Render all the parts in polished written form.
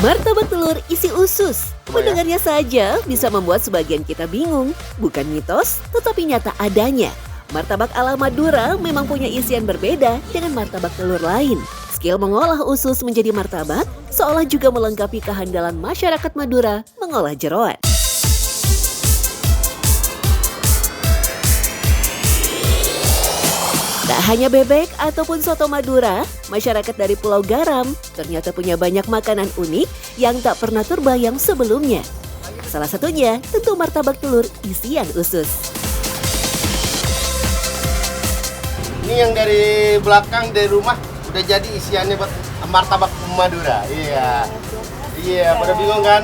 Martabak telur isi usus. Mendengarnya saja bisa membuat sebagian kita bingung. Bukan mitos, tetapi nyata adanya. Martabak ala Madura memang punya isian berbeda dengan martabak telur lain. Skill mengolah usus menjadi martabak seolah juga melengkapi kehandalan masyarakat Madura mengolah jeroan. Tak hanya bebek ataupun soto Madura, masyarakat dari Pulau Garam ternyata punya banyak makanan unik yang tak pernah terbayang sebelumnya. Salah satunya tentu martabak telur isian usus. Ini yang dari belakang dari rumah udah jadi isiannya buat martabak Madura. Iya. Iya, pada bingung kan?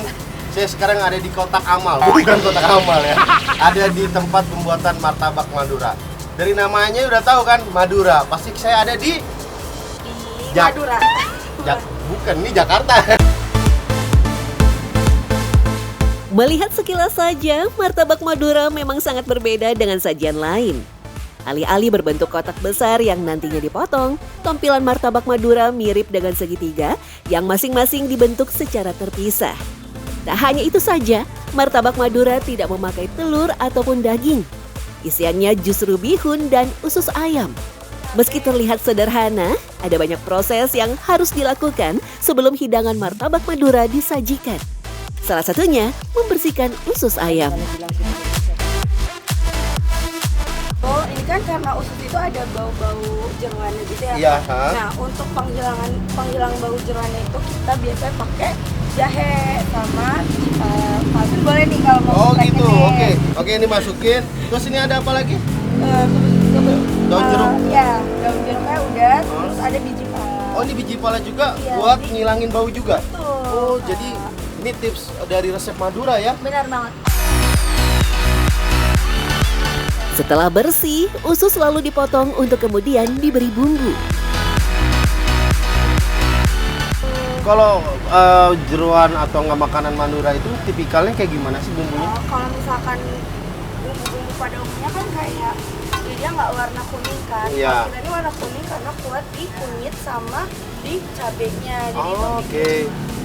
Saya sekarang ada di Kotak Amal, bukan Kotak Amal ya. Ada di tempat pembuatan martabak Madura. Dari namanya udah tahu kan, Madura. Pasti saya ada di Madura. Bukan, ini Jakarta. Melihat sekilas saja, martabak Madura memang sangat berbeda dengan sajian lain. Alih-alih berbentuk kotak besar yang nantinya dipotong, tampilan martabak Madura mirip dengan segitiga yang masing-masing dibentuk secara terpisah. Tak hanya itu saja, martabak Madura tidak memakai telur ataupun daging. Isiannya justru bihun dan usus ayam. Meski terlihat sederhana, ada banyak proses yang harus dilakukan sebelum hidangan martabak Madura disajikan. Salah satunya, membersihkan usus ayam. Oh, ini kan karena usus itu ada bau-bau jeroannya gitu ya. Iya. Nah, untuk penghilang bau jeroannya itu kita biasanya pakai jahe sama kaldu boleh nih kalau mau. Oh pakai gitu, teh. oke ini masukin. Terus ini ada apa lagi? Daun jeruk. Ya, daun jeruknya udah, terus ada biji pala. Oh ini biji pala juga Iya, buat ngilangin bau juga. Betul. Oh jadi ini tips dari resep Madura ya? Benar banget. Setelah bersih, usus lalu dipotong untuk kemudian diberi bumbu. Kalau jeroan atau nggak makanan Madura itu tipikalnya kayak gimana sih bumbunya? Kalau misalkan bumbu-bumbu pada umumnya kan kayak dia nggak warna kuning kan. Iya. Kalau kita ini warna kuning karena kuat di kunyit sama di cabenya. Jadi itu Oke.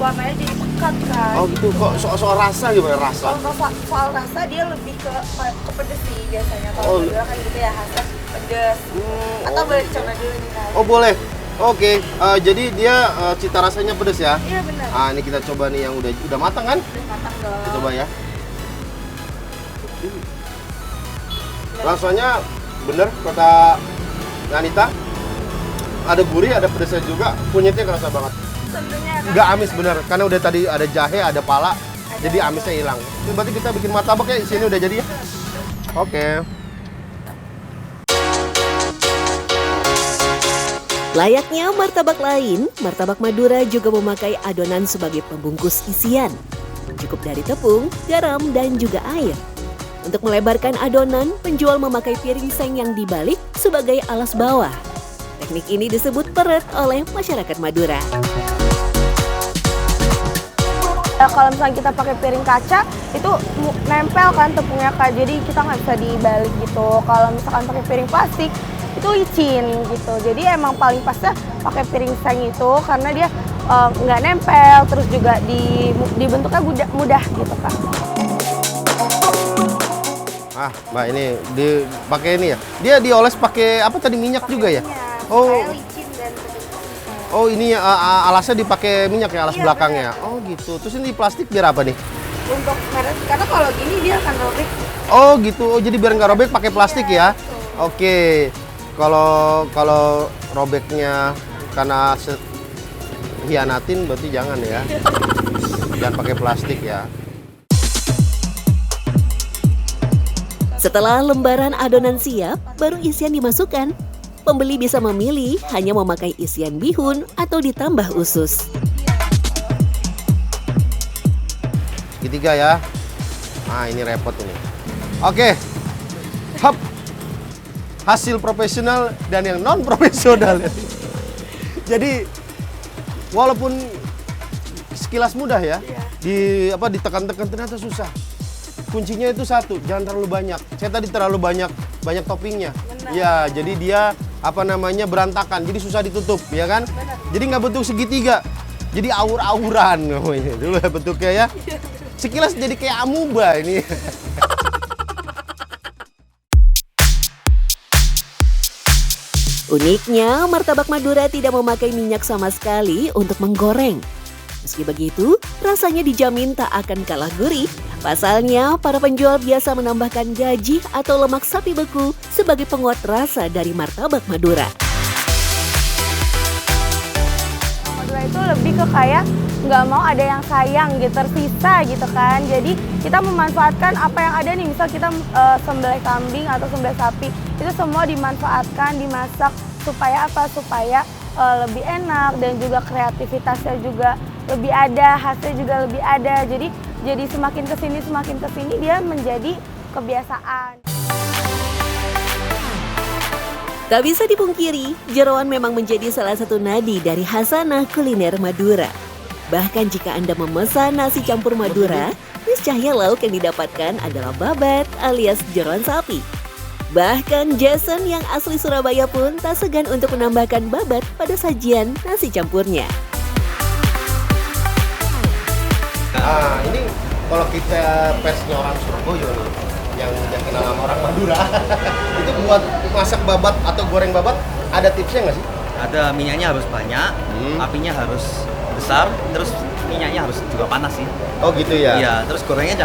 warnanya jadi pekat kan. Oh gitu, kok soal rasa gimana rasa? Kalau soal rasa dia lebih ke pedes sih biasanya. Oh. Kalau Madura kan gitu ya khasnya pedes. Atau boleh dicoba dulu nih kan. Oh boleh. Oke, jadi dia cita rasanya pedas ya? Iya benar. Ah ini kita coba nih yang udah matang kan? Udah matang dong. Kita coba ya. Rasanya bener kata Anita. Ada gurih, ada pedasnya juga. Kunyitnya kerasa banget. Tentunya kan. Nggak amis bener, karena udah tadi ada jahe, ada pala, jadi amisnya hilang. Ini berarti kita bikin martabak ya, sini udah jadi ya? Oke. Layaknya martabak lain, martabak Madura juga memakai adonan sebagai pembungkus isian. Cukup dari tepung, garam, dan juga air. Untuk melebarkan adonan, penjual memakai piring seng yang dibalik sebagai alas bawah. Teknik ini disebut peret oleh masyarakat Madura. Kalau misalnya kita pakai piring kaca, itu nempel kan tepungnya Kak, jadi kita nggak bisa dibalik gitu. Kalau misalkan pakai piring plastik, itu licin gitu. Jadi emang paling pasnya pakai piring seng itu karena dia nggak nempel, terus juga dibentuknya mudah gitu Kak. Ah, Mbak ini dipakai ini ya. Dia dioles pakai apa tadi minyak juga ya? Oh. Supaya licin dan terbentuk. Oh, ini alasnya dipakai minyak ya, alas Iya, belakangnya. Oh, gitu. Terus ini plastik biar apa nih? Untuk karena kalau gini dia akan robek. Oh, gitu. Oh, jadi biar nggak robek pakai plastik ya. Oke. Kalau robeknya karena hianatin berarti jangan ya. Jangan pakai plastik ya. Setelah lembaran adonan siap, baru isian dimasukkan. Pembeli bisa memilih hanya memakai isian bihun atau ditambah usus. Segitiga ya. Nah, ini repot ini. Oke. Hap. Hasil profesional dan yang non profesional. Jadi walaupun sekilas mudah ya, ditekan-tekan ternyata susah. Kuncinya itu satu, jangan terlalu banyak. Saya tadi terlalu banyak toppingnya. Benar. Ya, jadi dia berantakan, jadi susah ditutup, ya kan? Benar. Jadi nggak bentuk segitiga. Jadi aur-auran namanya. Dulu bentuknya ya. Sekilas jadi kayak amuba ini. Uniknya, martabak Madura tidak memakai minyak sama sekali untuk menggoreng. Meski begitu, rasanya dijamin tak akan kalah gurih. Pasalnya, para penjual biasa menambahkan gaji atau lemak sapi beku sebagai penguat rasa dari martabak Madura. Madura itu lebih ke kayak nggak mau ada yang sayang gitu, tersisa gitu kan. Jadi kita memanfaatkan apa yang ada nih, misal kita sembelih kambing atau sembelih sapi, itu semua dimanfaatkan, dimasak supaya apa? Supaya lebih enak dan juga kreativitasnya juga lebih ada, hasilnya juga lebih ada. Jadi semakin kesini dia menjadi kebiasaan. Tak bisa dipungkiri, jeroan memang menjadi salah satu nadi dari khasanah kuliner Madura. Bahkan jika Anda memesan nasi campur Madura, niscaya lauk yang didapatkan adalah babat alias jeroan sapi. Bahkan Jason yang asli Surabaya pun tak segan untuk menambahkan babat pada sajian nasi campurnya. Ini kalau kita persnya orang Surabaya nih, yang kenal sama orang Madura, itu buat masak babat atau goreng babat, ada tipsnya nggak sih? Ada, minyaknya harus banyak, apinya harus besar, terus minyaknya harus juga panas sih. Oh gitu ya? Iya, terus gorengnya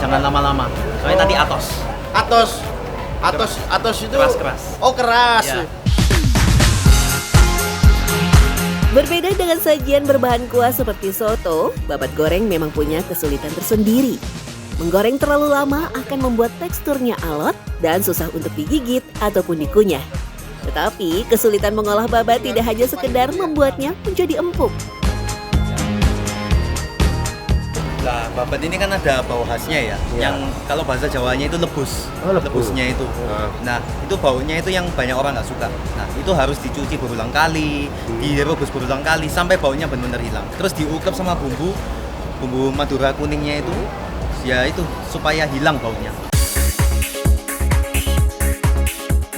jangan lama-lama. Soalnya tadi atos. Atos itu Keras. Oh keras. Ya. Berbeda dengan sajian berbahan kuah seperti soto, babat goreng memang punya kesulitan tersendiri. Menggoreng terlalu lama akan membuat teksturnya alot dan susah untuk digigit ataupun dikunyah. Tetapi kesulitan mengolah babat tidak hanya sekedar membuatnya menjadi empuk. Nah, babat ini kan ada bau khasnya ya, yang kalau bahasa Jawanya itu lebus. Oh, lebus. Lebusnya itu. Nah, itu baunya itu yang banyak orang nggak suka. Nah, itu harus dicuci berulang kali, direbus berulang kali sampai baunya benar-benar hilang. Terus diungkep sama bumbu Madura kuningnya itu, ya itu supaya hilang baunya.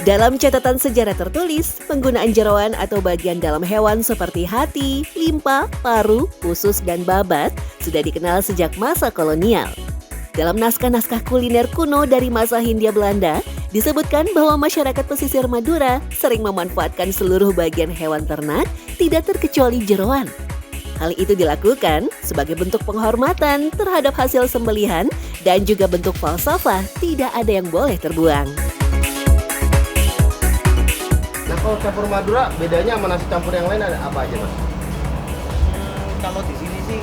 Dalam catatan sejarah tertulis, penggunaan jeroan atau bagian dalam hewan seperti hati, limpa, paru, usus, dan babat sudah dikenal sejak masa kolonial. Dalam naskah-naskah kuliner kuno dari masa Hindia Belanda, disebutkan bahwa masyarakat pesisir Madura sering memanfaatkan seluruh bagian hewan ternak, tidak terkecuali jeroan. Hal itu dilakukan sebagai bentuk penghormatan terhadap hasil sembelihan dan juga bentuk falsafah tidak ada yang boleh terbuang. Nah kalau campur Madura, bedanya sama nasi campur yang lain ada apa aja mas? Kalau di sini sih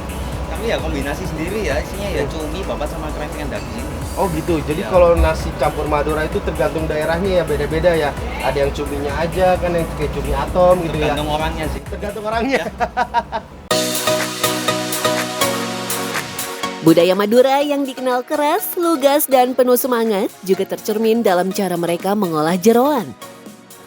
kami ya kombinasi sendiri ya, isinya ya cumi, babat sama kerengkengan daging. Oh gitu, jadi Ya. kalau nasi campur Madura itu tergantung daerahnya ya, beda-beda ya. Ada yang cuminya aja kan, yang kayak cumi atom gitu ya. Tergantung orangnya sih. Tergantung orangnya. Budaya Madura yang dikenal keras, lugas, dan penuh semangat juga tercermin dalam cara mereka mengolah jeroan.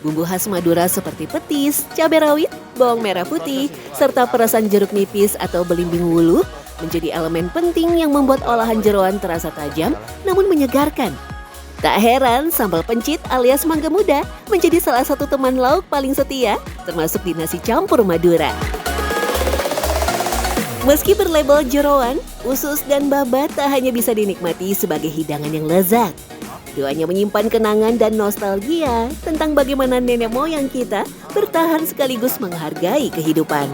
Bumbu khas Madura seperti petis, cabai rawit, bawang merah putih, serta perasan jeruk nipis atau belimbing wuluh menjadi elemen penting yang membuat olahan jeroan terasa tajam namun menyegarkan. Tak heran sambal pencit alias mangga muda menjadi salah satu teman lauk paling setia termasuk di nasi campur Madura. Meski berlabel jeroan, usus dan babat tak hanya bisa dinikmati sebagai hidangan yang lezat. Keduanya menyimpan kenangan dan nostalgia tentang bagaimana nenek moyang kita bertahan sekaligus menghargai kehidupan.